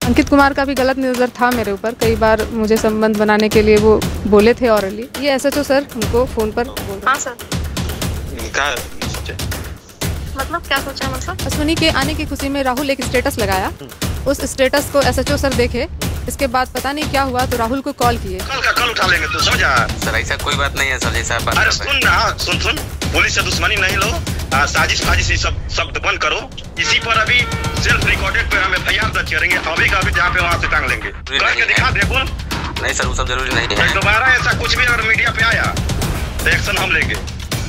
अंकित कुमार का भी गलत नज़र था मेरे ऊपर। कई बार मुझे संबंध बनाने के लिए वो बोले थे ऑरली। ये एसएचओ सर उनको फ़ोन पर बोल रहे। हाँ सर। क्या मतलब क्या सोचा? मतलब अश्विनी के आने की खुशी में राहुल एक स्टेटस लगाया। उस स्टेटस को एसएचओ सर देखे। इसके बाद पता नहीं क्या हुआ तो राहुल को कॉल किए। कल का कल उठा लेंगे, तू समझा? सर ऐसा कोई बात नहीं है सर, जैसा बात अरे सुन ना, सुन पुलिस से दुश्मनी नहीं लो, साजिश फाजिश सब शब्द बंद करो। इसी पर अभी सेल्फ रिकॉर्डेड पे हम एफआईआर दर्ज करेंगे, अभी का अभी जहाँ पे वहाँ से टांग लेंगे। करके दिखा दे बोल। नहीं सर वो सब जरूरी नहीं है। दोबारा ऐसा कुछ भी अगर मीडिया पे आया तो एक्शन हम लेंगे।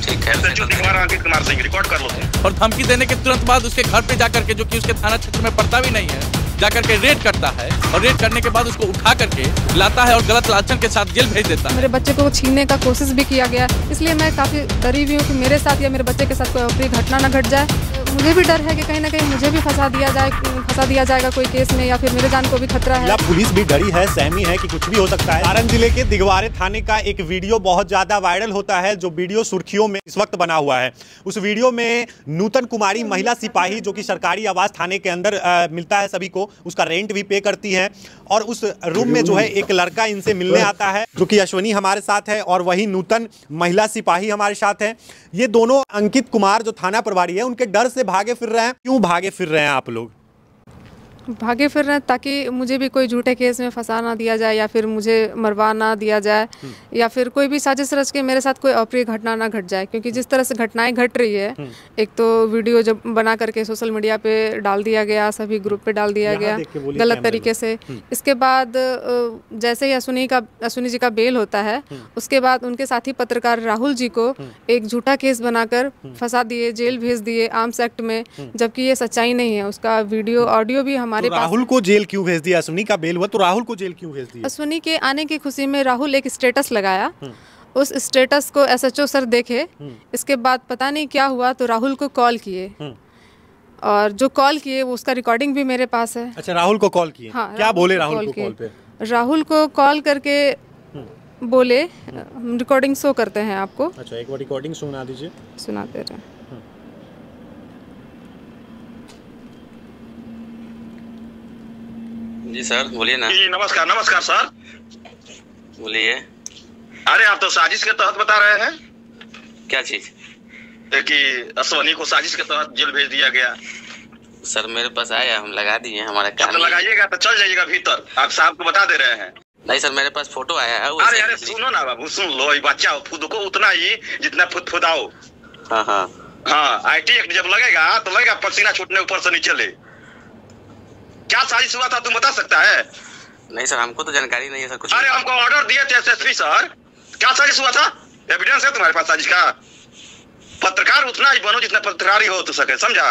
ठीक है। अंकित कुमार सिंह रिकॉर्ड कर लो तुम। और धमकी देने के तुरंत बाद उसके घर पे जाकर के, जो कि उसके थाना क्षेत्र में पड़ता भी नहीं है, जाकर के रेड करता है और रेड करने के बाद उसको उठा करके लाता है और गलत लांछन के साथ जेल भेज देता है। मेरे बच्चे को छीनने का कोशिश भी किया गया, इसलिए मैं काफ़ी डरी हुई हूँ कि मेरे साथ या मेरे बच्चे के साथ कोई अप्रिय घटना न घट जाए। मुझे भी डर है कि कहीं ना कहीं मुझे भी फंसा दिया जाएगा कोई केस में, या फिर मेरे जान को भी खतरा है। पुलिस भी डरी है, सहमी है कि कुछ भी हो सकता है। सारण जिले के दिगवारे थाने का एक वीडियो बहुत ज्यादा वायरल होता है, जो वीडियो सुर्खियों में इस वक्त बना हुआ है। उस वीडियो में नूतन कुमारी महिला सिपाही, जो कि सरकारी आवास थाने के अंदर मिलता है सभी को, उसका रेंट भी पे करती है, और उस रूम में जो है एक लड़का इनसे मिलने आता है, जो कि अश्विनी हमारे साथ है, और वही नूतन महिला सिपाही हमारे साथ है। ये दोनों अंकित कुमार जो थाना प्रभारी है, उनके डर से भागे फिर रहे हैं। क्यों भागे फिर रहे हैं आप लोग? भागे फिर रहे हैं ताकि मुझे भी कोई झूठे केस में फंसा ना दिया जाए, या फिर मुझे मरवा ना दिया जाए, या फिर कोई भी साजिश रच के मेरे साथ कोई अप्रिय घटना ना घट जाए। क्योंकि जिस तरह से घटनाएं घट रही है, एक तो वीडियो जब बना करके सोशल मीडिया पे डाल दिया गया, सभी ग्रुप पे डाल दिया गया गलत तरीके से। इसके बाद जैसे ही अश्विनी जी का बेल होता है, उसके बाद उनके साथी पत्रकार राहुल जी को एक झूठा केस बनाकर फंसा दिए, जेल भेज दिए आर्म्स एक्ट में, जबकि ये सच्चाई नहीं है। उसका वीडियो ऑडियो भी हमारे तो राहुल को जेल क्यों भेज दिया? अश्विनी का बेल हुआ तो राहुल को जेल क्यों भेज दिया? अश्विनी के आने की खुशी में राहुल एक स्टेटस लगाया। उस स्टेटस को एसएचओ सर देखे। इसके बाद पता नहीं क्या हुआ तो राहुल को कॉल किए, और जो कॉल किए वो उसका रिकॉर्डिंग भी मेरे पास है। अच्छा, राहुल को कॉल किए? हाँ, क्या बोले राहुल को कॉल पे? राहुल को कॉल करके बोले, हम रिकॉर्डिंग शो करते हैं आपको। अच्छा, एक बार रिकॉर्डिंग सुना दीजिए। सुनाते रहे। जी सर बोलिए ना। जी नमस्कार। नमस्कार सर, बोलिए। अरे आप तो साजिश के तहत बता रहे हैं। क्या चीज? कि अश्विनी को साजिश के तहत जेल भेज दिया गया। सर मेरे पास आया, हम लगा दिए, हमारा काम। तो लगाइएगा तो चल जाइएगा भीतर, आप साहब को बता दे रहे हैं। नहीं सर मेरे पास फोटो आया है। अरे सुनो ना बाबू, सुन लो, बच्चा खुद को उतना ही जितना फुदफुदाओ। हाँ, IT एक्ट जब लगेगा तो लगेगा पसीना छूटने ऊपर से नीचे ले। क्या साजिश हुआ था तुम बता सकता है? नहीं सर हमको तो जानकारी नहीं है सर कुछ। अरे हमको ऑर्डर दिए थे SSP सर। क्या साजिश हुआ था? एविडेंस है तुम्हारे पास साजिश का? पत्रकार उतना ही बनो जितना पत्रकारी हो तो सके, समझा?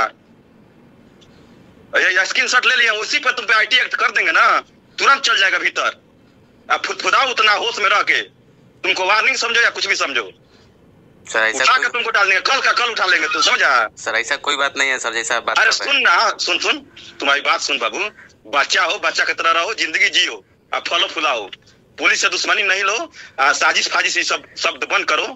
ये स्क्रीनशॉट ले लिया, उसी पर तुम पे IT एक्ट कर देंगे ना, तुरंत चल जाएगा भीतर। अब फुदफुदाओ उतना होश में रह के, तुमको वार्निंग समझो या कुछ भी समझो, सर ऐसा उठा के तुमको डाल देंगे। कल का कल उठा लेंगे, तू समझा? सर ऐसा कोई बात नहीं है सर, जैसा बात। अरे सुन ना, सुन तुम्हारी बात सुन बाबू। बच्चा हो, बच्चा की तरह रहो, जिंदगी जियो, अब फलो फुलाओ। पुलिस से दुश्मनी नहीं लो, साजिश फाजिश सब शब्द बंद करो।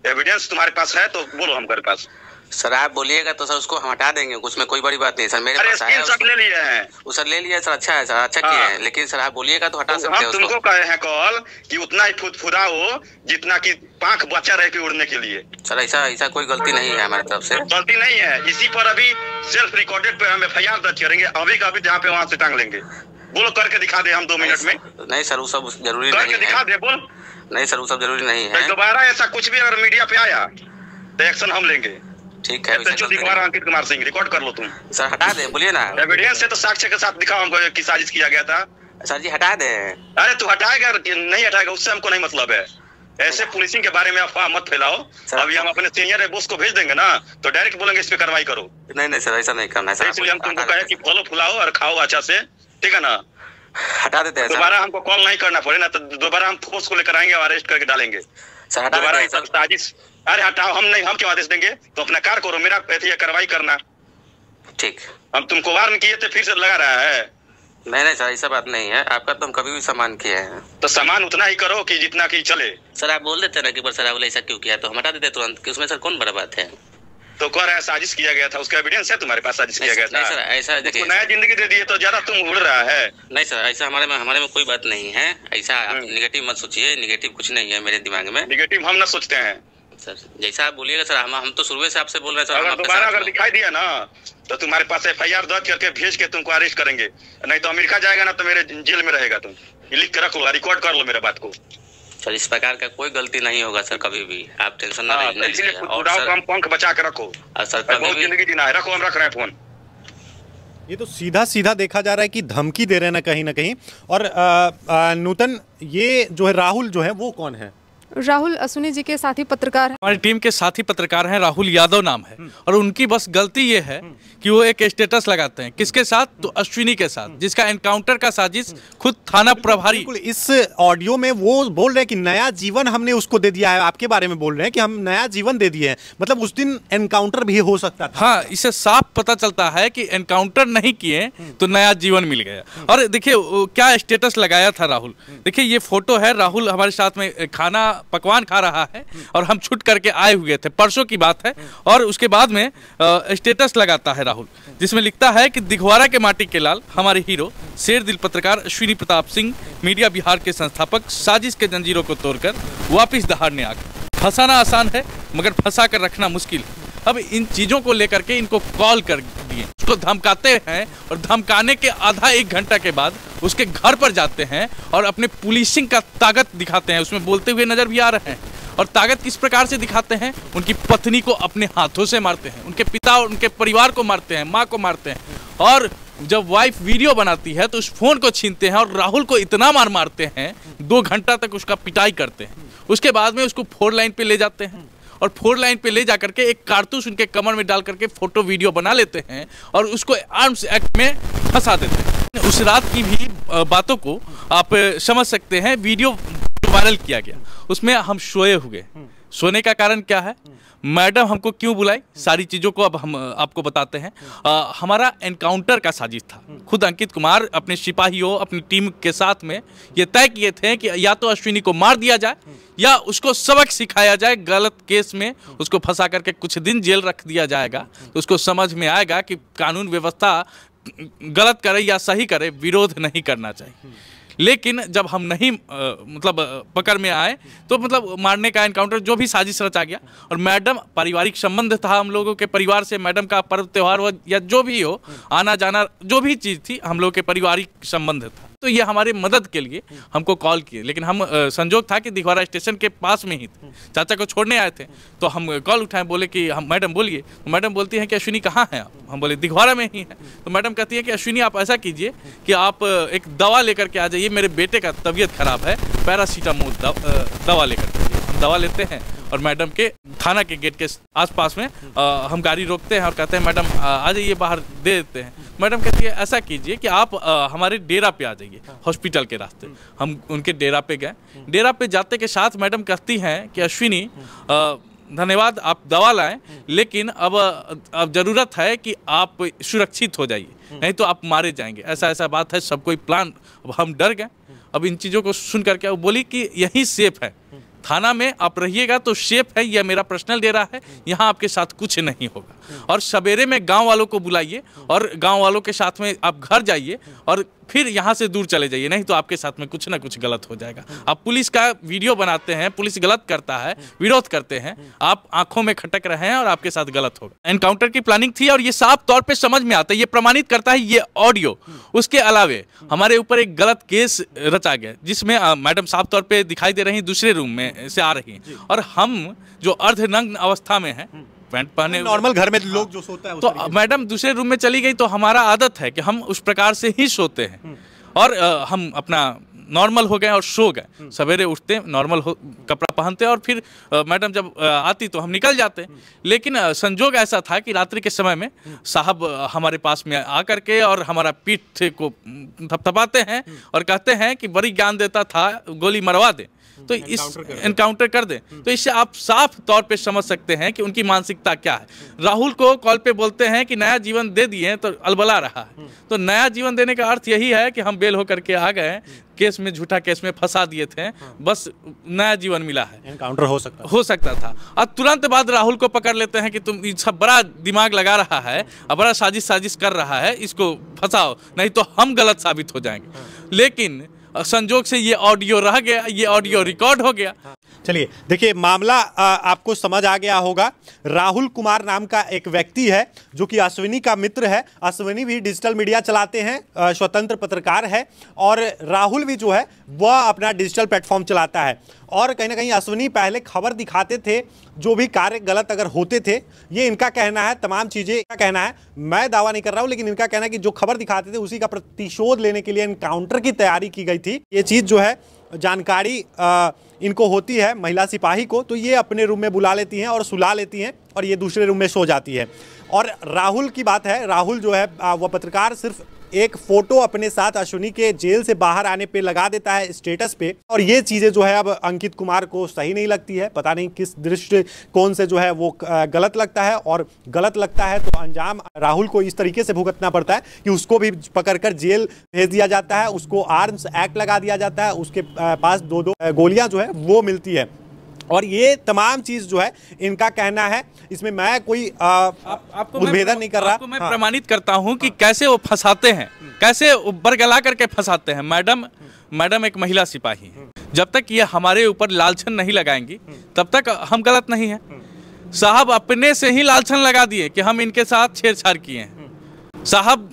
एविडेंस तुम्हारे पास है तो बोलो हमारे पास। सर आप बोलिएगा तो सर उसको हम हटा देंगे, उसमें कोई बड़ी बात नहीं सर। मेरे पास आया, स्क्रीनशॉट ले लिए हैं। वो सर ले लिया सर, अच्छा है सर, अच्छा किया है। लेकिन सर आप बोलिएगा तो हटा सकते हैं उसको। तुमको कहे हैं कॉल कि उतना ही फुदफुदाओ जितना कि पांख बचा रहे के उड़ने के लिए। सर ऐसा कोई गलती नहीं है हमारी तरफ से। गलती नहीं है। इसी पर अभी सेल्फ रिकॉर्डेड पे हम एफआईआर दर्ज करेंगे, अभी का अभी जहाँ पे वहाँ से टांग लेंगे। बोलो, करके दिखा दे हम 2 मिनट में। नहीं सर वो सब जरूरी नहीं है। करके दिखा दे बोल। नहीं सर वो सब जरूरी नहीं है। दोबारा ऐसा कुछ भी अगर मीडिया पे आया तो एक्शन हम लेंगे। ठीक है। अंकित कुमार सिंह रिकॉर्ड कर लो तुम। सर हटा दे, बोलिए ना। एविडेंस है तो साक्ष्य के साथ दिखाओ हमको कि साजिश किया गया था। सर जी हटा दे। अरे तू हटाएगा नहीं हटाएगा उससे हमको नहीं मतलब है। ऐसे पुलिसिंग के बारे में अफवाह मत फैलाओ। अभी हम अपने सीनियर बॉस को भेज देंगे ना, तो डायरेक्ट बोलेंगे इस पे कार्रवाई करो। नहीं सर ऐसा नहीं करना है। इसलिए हम तुमको कहे कि फलो फुलाओ और खाओ अच्छा से, ठीक है ना? हटा देते हैं। दोबारा हमको कॉल नहीं करना पड़े ना, तो दोबारा हम फोर्स को लेकर आएंगे और अरेस्ट करके डालेंगे। सर हटा दोबारा देते हैं सर। साजिश। अरे हटाओ, हम नहीं, हम क्यों आदेश देंगे? तो अपना कार्य करो, मेरा कार्रवाई करना। ठीक। हम तुमको वार्न किए थे, फिर से लगा रहा है। नहीं सर ऐसा बात नहीं है, आपका तो हम कभी भी सामान किए हैं। तो सामान उतना ही करो कि जितना कि चले। सर आप बोल देते ना कि सर राहुल ऐसा क्यों किया, तो हम हटा देते तुरंत कि उसमें सर कौन बड़ा बात है। तो कह रहा है साजिश किया गया था, उसका एविडेंस है तुम्हारे पास साजिश किया गया था? नहीं सर, ऐसा देखिए, नया जिंदगी दे दिए तो ज्यादा तुम उड़ रहा है। नहीं सर, ऐसा हमारे में कोई बात नहीं है। ऐसा आप निगेटिव मत सोचिए, निगेटिव कुछ नहीं है मेरे दिमाग में। निगेटिव हम ना सोचते हैं सर, जैसा आप बोलिएगा सर। हम तो शुरू से आपसे बोल रहे हैं सर। अगर दोबारा अगर दिखाई दिया ना तो तुम्हारे पास FIR दर्ज करके भेज के तुमको अरेस्ट करेंगे, नहीं तो अमेरिका जाएगा ना तो मेरे जेल में रहेगा। तुम लिख के रख लो, रिकॉर्ड कर लो मेरे बात को। सर इस प्रकार का कोई गलती नहीं होगा सर, कभी भी आप टेंशन ना लीजिए। और सर पंख बचा के रखो सर, बहुत जिंदगी जीना है। रखो, हम रख रहे हैं फोन। ये तो सीधा सीधा देखा जा रहा है कि धमकी दे रहे हैं ना कहीं। और नूतन, ये जो है राहुल जो है वो कौन है? राहुल अश्विनी जी के साथी पत्रकार हैं। हमारी टीम के साथी पत्रकार हैं, राहुल यादव नाम है। और उनकी बस गलती ये है कि वो एक स्टेटस लगाते हैं, किसके साथ? तो अश्विनी के साथ, जिसका एनकाउंटर का साजिश खुद थाना प्रभारी। इस ऑडियो में वो बोल रहे हैं कि नया जीवन हमने उसको दे दिया है। आपके बारे में बोल रहे हैं कि हम नया जीवन दे दिए हैं, मतलब उस दिन एनकाउंटर भी हो सकता था। हाँ, इससे साफ पता चलता है कि एनकाउंटर नहीं किए तो नया जीवन मिल गया। और देखिए क्या स्टेटस लगाया था राहुल। देखिए ये फोटो है, राहुल हमारे साथ में खाना पकवान खा रहा है और हम छुट करके आए हुए थे, परसों की बात है। और उसके बाद में स्टेटस लगाता है राहुल, जिसमें लिखता है कि दिघवारा के माटी के लाल, हमारे हीरो शेर दिल पत्रकार अश्विनी प्रताप सिंह, मीडिया बिहार के संस्थापक, साजिश के जंजीरों को तोड़कर वापिस दहाड़ने आ गए। फंसाना आसान है मगर फंसा कर रखना मुश्किल है। अब इन चीजों को लेकर के इनको कॉल कर दिए, उसको धमकाते हैं और धमकाने के आधा एक घंटा के बाद उसके घर पर जाते हैं और अपने पुलिसिंग का ताकत दिखाते हैं, उसमें बोलते हुए नजर भी आ रहे हैं। और ताकत किस प्रकार से दिखाते हैं? उनकी पत्नी को अपने हाथों से मारते हैं, उनके पिता और उनके परिवार को मारते हैं, माँ को मारते हैं। और जब वाइफ वीडियो बनाती है तो उस फोन को छीनते हैं और राहुल को इतना मारते हैं, 2 घंटा तक उसका पिटाई करते हैं। उसके बाद में उसको 4 लाइन पे ले जाते हैं और 4 लाइन पे ले जाकर के एक कारतूस उनके कमर में डाल करके फोटो वीडियो बना लेते हैं और उसको आर्म्स एक्ट में फंसा देते हैं। उस रात की भी बातों को आप समझ सकते हैं। वीडियो वायरल किया गया, उसमें हम सोए हुए। सोने का कारण क्या है? मैडम हमको क्यों बुलाई, सारी चीज़ों को अब हम आपको बताते हैं। हमारा एनकाउंटर का साजिश था। खुद अंकित कुमार अपने सिपाहियों, अपनी टीम के साथ में ये तय किए थे कि या तो अश्विनी को मार दिया जाए या उसको सबक सिखाया जाए। गलत केस में उसको फंसा करके कुछ दिन जेल रख दिया जाएगा तो उसको समझ में आएगा कि कानून व्यवस्था गलत करे या सही करे, विरोध नहीं करना चाहिए। लेकिन जब हम नहीं मतलब पकड़ में आए तो मतलब मारने का एनकाउंटर जो भी साजिश रचा गया। और मैडम, पारिवारिक संबंध था हम लोगों के परिवार से, मैडम का पर्व त्यौहार हो या जो भी हो, आना जाना जो भी चीज़ थी, हम लोग के पारिवारिक संबंध था। तो ये हमारे मदद के लिए हमको कॉल किए। लेकिन हम संजोग था कि दिघवारा स्टेशन के पास में ही थे, चाचा को छोड़ने आए थे। तो हम कॉल उठाए, बोले कि हम मैडम बोलिए। तो मैडम बोलती हैं कि अश्विनी कहाँ हैं आप? हम बोले दिघवारा में ही है। तो मैडम कहती है कि अश्विनी आप ऐसा कीजिए कि आप एक दवा लेकर के आ जाइए, मेरे बेटे का तबीयत खराब है, पैरासीटामोल दवा लेकर के। हम दवा लेते हैं और मैडम के थाना के गेट के आसपास में हम गाड़ी रोकते हैं और कहते हैं मैडम आ जाइए, बाहर दे देते हैं। मैडम कहती है ऐसा कीजिए कि आप हमारे डेरा पे आ जाइए, हॉस्पिटल के रास्ते। हम उनके डेरा पे गए। डेरा पे जाते के साथ मैडम कहती हैं कि अश्विनी धन्यवाद, आप दवा लाएं, लेकिन अब ज़रूरत है कि आप सुरक्षित हो जाइए, नहीं तो आप मारे जाएंगे। ऐसा बात है, सब कोई प्लान। अब हम डर गए। अब इन चीज़ों को सुन करके वो बोली कि यही सेफ है, थाना में आप रहिएगा तो सेफ है, यह मेरा पर्सनल डेरा है, यहाँ आपके साथ कुछ नहीं होगा। और सवेरे में गांव वालों को बुलाइए और गांव वालों के साथ में आप घर जाइए और फिर यहाँ से दूर चले जाइए, नहीं तो आपके साथ में कुछ ना कुछ गलत हो जाएगा। आप पुलिस का वीडियो बनाते हैं, पुलिस गलत करता है, विरोध करते हैं, आप आंखों में खटक रहे हैं और आपके साथ गलत होगा। एनकाउंटर की प्लानिंग थी और ये साफ तौर पे समझ में आता है, ये प्रमाणित करता है ये ऑडियो। उसके अलावे हमारे ऊपर एक गलत केस रचा गया, जिसमें मैडम साफ तौर पर दिखाई दे रही हैं, दूसरे रूम में से आ रही हैं और हम जो अर्धनग्न अवस्था में हैं, पैंट पहने, नॉर्मल घर में लोग जो सोता है, तो मैडम दूसरे रूम में चली गई। तो हमारा आदत है कि हम उस प्रकार से ही सोते हैं और हम अपना नॉर्मल हो गए और सो गए। सवेरे उठते नॉर्मल कपड़ा पहनते और फिर मैडम जब आती तो हम निकल जाते। लेकिन संजोग ऐसा था कि रात्रि के समय में साहब हमारे पास में आकर के और हमारा पीठ को थपथपाते हैं और कहते हैं कि बड़ी ज्ञान देता था, गोली मरवा दे, तो इस एनकाउंटर कर दें। तो इससे आप साफ तौर पे समझ सकते हैं कि उनकी मानसिकता क्या है। राहुल को कॉल पे बोलते हैं कि नया जीवन दे दिए तो अलबला रहा है। तो नया जीवन देने का अर्थ यही है कि हम बेल होकर के आ गए, केस में, झूठा केस में फंसा दिए थे, बस नया जीवन मिला है। है, एनकाउंटर हो सकता था। और तुरंत बाद राहुल को पकड़ लेते हैं कि तुम ये सब बड़ा दिमाग लगा रहा है और बड़ा साजिश कर रहा है, इसको फंसाओ नहीं तो हम गलत साबित हो जाएंगे। लेकिन संजोग से ये ऑडियो रह गया, ये ऑडियो रिकॉर्ड हो गया। चलिए देखिए, मामला आपको समझ आ गया होगा। राहुल कुमार नाम का एक व्यक्ति है जो कि अश्विनी का मित्र है। अश्विनी भी डिजिटल मीडिया चलाते हैं, स्वतंत्र पत्रकार है, और राहुल भी जो है वह अपना डिजिटल प्लेटफॉर्म चलाता है। और कहीं ना कहीं अश्विनी पहले खबर दिखाते थे, जो भी कार्य गलत अगर होते थे, ये इनका कहना है, तमाम चीज़ें इनका कहना है, मैं दावा नहीं कर रहा हूँ, लेकिन इनका कहना है कि जो खबर दिखाते थे उसी का प्रतिशोध लेने के लिए एनकाउंटर की तैयारी की गई थी। ये चीज़ जो है जानकारी इनको होती है महिला सिपाही को, तो ये अपने रूम में बुला लेती हैं और सुला लेती हैं और ये दूसरे रूम में सो जाती है। और राहुल की बात है, राहुल जो है वह पत्रकार सिर्फ एक फोटो अपने साथ अश्विनी के जेल से बाहर आने पे लगा देता है स्टेटस पे, और ये चीज़ें जो है अब अंकित कुमार को सही नहीं लगती है। पता नहीं किस दृष्टिकोण से जो है वो गलत लगता है, और गलत लगता है तो अंजाम राहुल को इस तरीके से भुगतना पड़ता है कि उसको भी पकड़कर जेल भेज दिया जाता है, उसको आर्म्स एक्ट लगा दिया जाता है, उसके पास 2-2 गोलियां जो है वो मिलती है। और ये तमाम चीज जो है इनका कहना है, इसमें मैं कोई उद्भेदन नहीं कर रहा। आपको मैं प्रमाणित करता हूं कि कैसे वो फंसाते हैं, कैसे बरगला करके फंसाते हैं। मैडम एक महिला सिपाही है, जब तक ये हमारे ऊपर लालछन नहीं लगाएंगी तब तक हम गलत नहीं है। साहब अपने से ही लालछन लगा दिए कि हम इनके साथ छेड़छाड़ किए हैं। साहब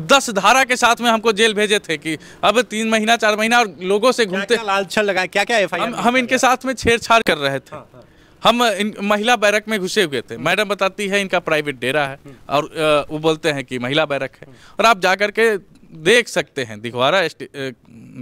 10 धारा के साथ में हमको जेल भेजे थे कि अब 3 महीना 4 महीना और लोगों से घूमते। लालछन लगाए क्या एफआईआर हम इनके साथ में छेड़छाड़ कर रहे थे। हम महिला बैरक में घुसे हुए थे। मैडम बताती है इनका प्राइवेट डेरा है, और वो बोलते हैं कि महिला बैरक है। और आप जाकर के देख सकते हैं दिखवारा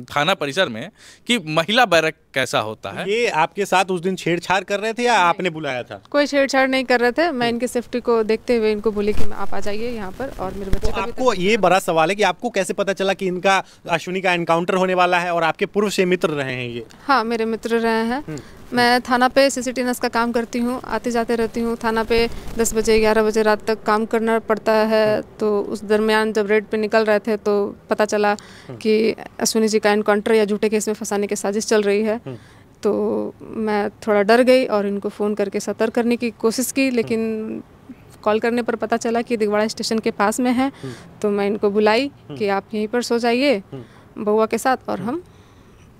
थाना परिसर में कि महिला बैरक कैसा होता है। ये आपके साथ उस दिन छेड़छाड़ कर रहे थे या आपने बुलाया था? कोई छेड़छाड़ नहीं कर रहे थे। मैं इनकी सेफ्टी को देखते हुए इनको बोली कि आप आ जाइए यहाँ पर, और मेरे बच्चे का आपको ये बड़ा सवाल है कि आपको कैसे पता चला कि इनका अश्विनी का एनकाउंटर होने वाला है, और आपके पूर्व से मित्र रहे हैं ये? हाँ, मेरे मित्र रहे हैं। मैं थाना पे सीसीटीवी का काम करती हूँ, आते जाते रहती हूँ। थाना पे 10 बजे 11 बजे रात तक काम करना पड़ता है। तो उस दरमियान जब रेड पे निकल रहे थे तो पता चला कि अश्विनी जी का एनकाउंटर या झूठे केस में फंसाने की साजिश चल रही है। तो मैं थोड़ा डर गई और इनको फ़ोन करके सतर्क करने की कोशिश की, लेकिन कॉल करने पर पता चला कि दिगवाड़ा स्टेशन के पास में है। तो मैं इनको बुलाई कि आप यहीं पर सो जाइए बउआ के साथ, और हम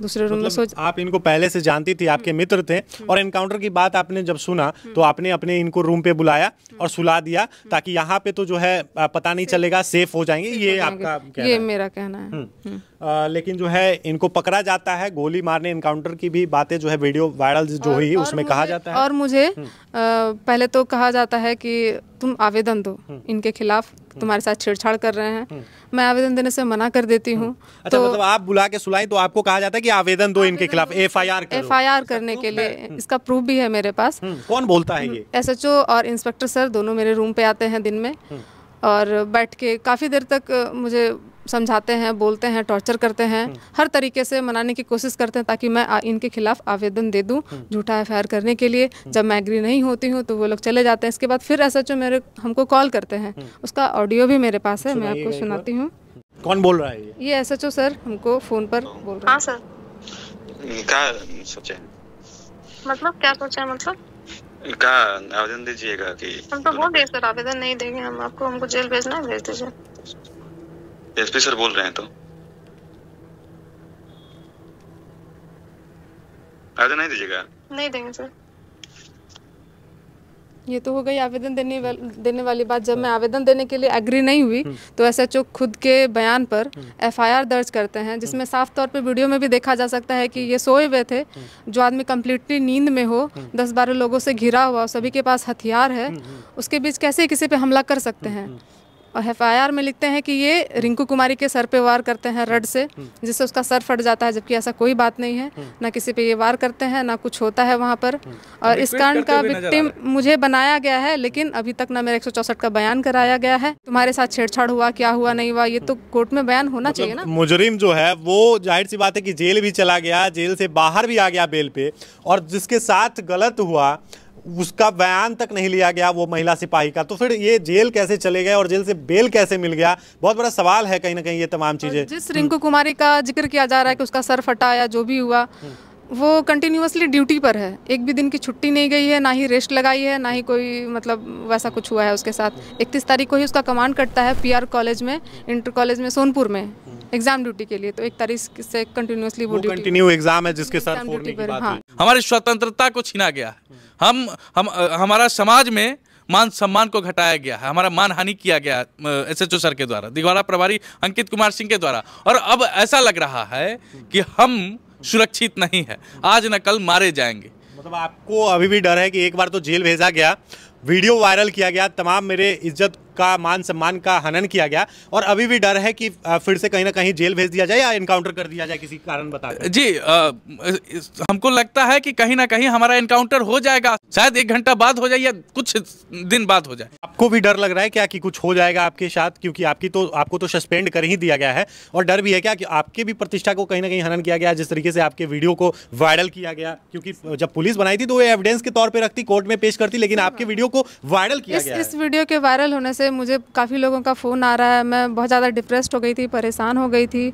दूसरे रूम में सो। आप इनको पहले से जानती थी, आपके मित्र थे, और एनकाउंटर की बात आपने जब सुना तो आपने अपने इनको रूम पे बुलाया और सुला दिया, ताकि यहाँ पे तो जो है पता नहीं चलेगा, सेफ हो जाएंगे। ये आपका कहना ये है? मेरा कहना है। लेकिन जो है इनको पकड़ा जाता है, गोली मारने एनकाउंटर की भी बातें जो है वीडियो वायरल जो हुई उसमें कहा जाता है। और मुझे पहले तो कहा जाता है कि तुम आवेदन दो इनके खिलाफ, तुम्हारे साथ छेड़छाड़ कर रहे हैं। मैं आवेदन देने से मना कर देती हूँ। अच्छा, तो मतलब आप बुला के सुलाई तो आपको कहा जाता है कि आवेदन दो इनके खिलाफ, एफआईआर करने के लिए। इसका प्रूफ भी है मेरे पास। कौन बोलता है ये? SHO और इंस्पेक्टर सर दोनों मेरे रूम पे आते हैं दिन में, और बैठ के काफ़ी देर तक मुझे समझाते हैं, बोलते हैं, टॉर्चर करते हैं, हर तरीके से मनाने की कोशिश करते हैं ताकि मैं इनके खिलाफ आवेदन दे दूं झूठा एफआईआर करने के लिए। जब मैं एग्री नहीं होती हूँ तो वो लोग चले जाते हैं। इसके बाद फिर SHO हमको कॉल करते हैं, उसका ऑडियो भी मेरे पास है, मैं आपको सुनाती हूँ। कौन बोल रहा है ये SHO सर हमको फ़ोन पर बोल रहे हैं। हाँ सर। क्या सोचे? मतलब क्या सोचा? मतलब का आवेदन दीजिएगा कि हम तो बोल दिए सर, आवेदन नहीं देंगे हम आपको, हमको जेल भेजना है, भेज दीजिए। एसपी सर बोल रहे हैं तो आवेदन नहीं दीजिएगा? नहीं देंगे सर। ये तो हो गई आवेदन देने वाली बात। जब मैं आवेदन देने के लिए एग्री नहीं हुई तो SHO खुद के बयान पर FIR दर्ज करते हैं, जिसमें साफ तौर पे वीडियो में भी देखा जा सकता है कि ये सोए हुए थे। जो आदमी कम्प्लीटली नींद में हो, 10-12 लोगों से घिरा हुआ, सभी के पास हथियार है, उसके बीच कैसे किसी पे हमला कर सकते हैं। और FIR में लिखते हैं कि ये रिंकू कुमारी के सर पे वार करते हैं रड से, जिससे उसका सर फट जाता है, जबकि ऐसा कोई बात नहीं है। ना किसी पे ये वार करते हैं, ना कुछ होता है वहाँ पर। और इस कांड का विक्टिम मुझे बनाया गया है, लेकिन अभी तक ना मेरा 164 का बयान कराया गया है। तुम्हारे साथ छेड़छाड़ हुआ, क्या हुआ, नहीं हुआ, ये तो कोर्ट में बयान होना चाहिए ना। मुजरिम जो है वो जाहिर सी बात है कि जेल भी चला गया, जेल से बाहर भी आ गया बेल पे, और जिसके साथ गलत हुआ उसका बयान तक नहीं लिया गया, वो महिला सिपाही का। तो फिर ये जेल कैसे चले गए और जेल से बेल कैसे मिल गया? बहुत बड़ा सवाल है कहीं ना कहीं ये तमाम चीजें। जिस रिंकू कुमारी का जिक्र किया जा रहा है कि उसका सर फटा या जो भी हुआ, वो कंटिन्यूअसली ड्यूटी पर है, एक भी दिन की छुट्टी नहीं गई है, ना ही रेस्ट लगाई है, ना ही कोई मतलब वैसा कुछ हुआ है उसके साथ। 31 तारीख को ही उसका कमांड कटता है पीआर कॉलेज में, इंटर कॉलेज में सोनपुर में एग्जाम ड्यूटी के लिए। तो 1 तारीख से कंटिन्यूअसली वो ड्यूटी कंटिन्यू एग्जाम है जिसके साथ ड्यूटी पर। हाँ, हमारी स्वतंत्रता को छीना गया है। हमारा समाज में मान सम्मान को घटाया गया है, हमारा मान हानि किया गया एसएचओ सर के द्वारा, दिघवाड़ा प्रभारी अंकित कुमार सिंह के द्वारा। और अब ऐसा लग रहा है कि हम सुरक्षित नहीं है, आज न कल मारे जाएंगे। मतलब आपको अभी भी डर है कि एक बार तो जेल भेजा गया, वीडियो वायरल किया गया, तमाम मेरे इज्जत का मान सम्मान का हनन किया गया, और अभी भी डर है कि फिर से कहीं ना कहीं जेल भेज दिया जाए या इनकाउंटर कर दिया जाए किसी कारण बताकर? जी हमको लगता है कि कहीं ना कहीं हमारा इनकाउंटर हो जाएगा, शायद 1 घंटा बाद हो जाए या कुछ दिन बाद हो जाए। आपको भी डर लग रहा है क्या कि कुछ हो जाएगा आपके साथ, क्योंकि आपको तो सस्पेंड कर ही दिया गया है, और डर भी है क्या कि आपके भी प्रतिष्ठा को कहीं ना कहीं हनन किया गया, जिस तरीके से आपके वीडियो को वायरल किया गया? क्योंकि जब पुलिस बनाई थी तो वो एविडेंस के तौर पर रखती, कोर्ट में पेश करती, लेकिन आपके वीडियो को वायरल किया गया। इस वीडियो के वायरल होने से मुझे काफ़ी लोगों का फ़ोन आ रहा है, मैं बहुत ज़्यादा डिप्रेस्ड हो गई थी, परेशान हो गई थी,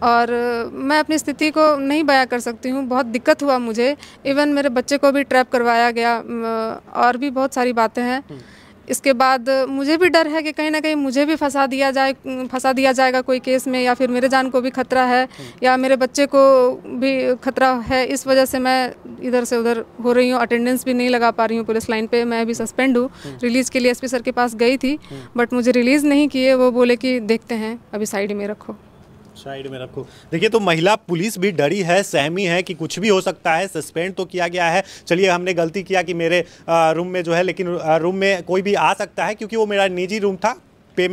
और मैं अपनी स्थिति को नहीं बयां कर सकती हूँ। बहुत दिक्कत हुआ मुझे, इवन मेरे बच्चे को भी ट्रैप करवाया गया, और भी बहुत सारी बातें हैं। इसके बाद मुझे भी डर है कि कहीं ना कहीं मुझे भी फंसा दिया जाएगा कोई केस में, या फिर मेरे जान को भी खतरा है, या मेरे बच्चे को भी खतरा है। इस वजह से मैं इधर से उधर हो रही हूँ, अटेंडेंस भी नहीं लगा पा रही हूँ पुलिस लाइन पे। मैं अभी सस्पेंड हूँ, रिलीज़ के लिए एसपी सर के पास गई थी, बट मुझे रिलीज़ नहीं किए। वो बोले कि देखते हैं, अभी साइड में रखो, साइड में रखो। देखिए, तो महिला पुलिस भी डरी है, सहमी है कि कुछ भी हो सकता है। सस्पेंड तो किया गया है, चलिए हमने गलती किया कि मेरे रूम में जो है, लेकिन रूम में कोई भी आ सकता है, क्योंकि वो मेरा निजी रूम था, पे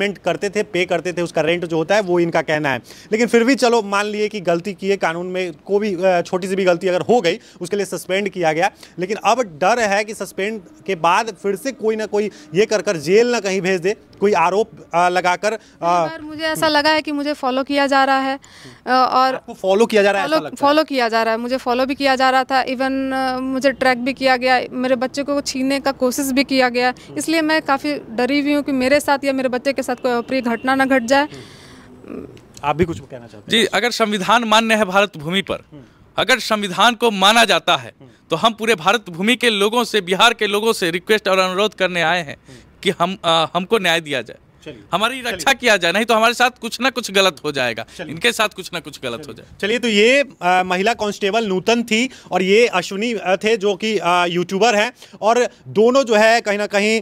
करते थे, उसका रेंट जो होता है वो इनका कहना है। लेकिन फिर भी चलो मान लिए कि गलती की है, कानून में को भी छोटी सी भी गलती अगर हो गई उसके लिए सस्पेंड किया गया। लेकिन अब डर है कि सस्पेंड के बाद फिर से कोई ना कोई ये कर जेल ना कहीं भेज दे, कोई आरोप लगाकर। मुझे ऐसा लगा है कि मुझे फॉलो किया जा रहा है, और आपको फॉलो किया जा रहा है? फॉलो किया जा रहा है, मुझे फॉलो भी किया जा रहा था, इवन मुझे ट्रैक भी किया गया, मेरे बच्चे को छीनने का कोशिश भी किया गया। इसलिए मैं काफ़ी डरी हुई हूँ कि मेरे साथ या मेरे बच्चे के साथ कोई अप्रिय घटना ना घट जाए। आप भी कुछ कहना चाहते हैं? जी, अगर संविधान मान्य है भारत भूमि पर, अगर संविधान को माना जाता है, तो हम पूरे भारत भूमि के लोगों से, बिहार के लोगों से रिक्वेस्ट और अनुरोध करने आए हैं कि हमको न्याय दिया जाए, हमारी रक्षा किया जाए, नहीं तो हमारे साथ कुछ ना कुछ गलत हो जाएगा, इनके साथ कुछ ना कुछ गलत हो जाए। चलिए, तो ये महिला कांस्टेबल नूतन थी, और ये अश्विनी थे जो कि यूट्यूबर हैं, और दोनों जो है कहीं ना कहीं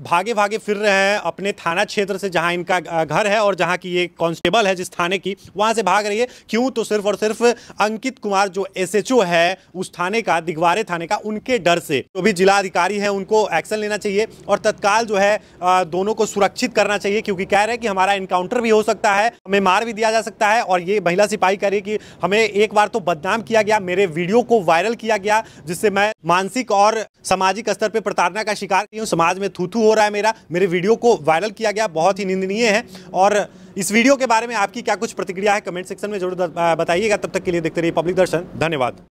भागे भागे फिर रहे हैं अपने थाना क्षेत्र से, जहां इनका घर है और जहां की ये कांस्टेबल है जिस थाने की, वहां से भाग रही है। क्यों? तो सिर्फ और सिर्फ अंकित कुमार जो एसएचओ है उस थाने का, दिघवाड़े थाने का, उनके डर से। तो भी जिला अधिकारी है, उनको एक्शन लेना चाहिए और तत्काल जो है दोनों को सुरक्षित करना चाहिए, क्योंकि कह रहे हैं कि हमारा इनकाउंटर भी हो सकता है, हमें मार भी दिया जा सकता है। और ये महिला सिपाही कह रही है कि हमें एक बार तो बदनाम किया गया, मेरे वीडियो को वायरल किया गया, जिससे मैं मानसिक और सामाजिक स्तर पे प्रताड़ना का शिकार हूं, समाज में थू-थू हो रहा है, मेरे वीडियो को वायरल किया गया, बहुत ही निंदनीय है। और इस वीडियो के बारे में आपकी क्या कुछ प्रतिक्रिया है, कमेंट सेक्शन में जरूर बताइएगा। तब तक के लिए देखते रहिए पब्लिक दर्शन। धन्यवाद।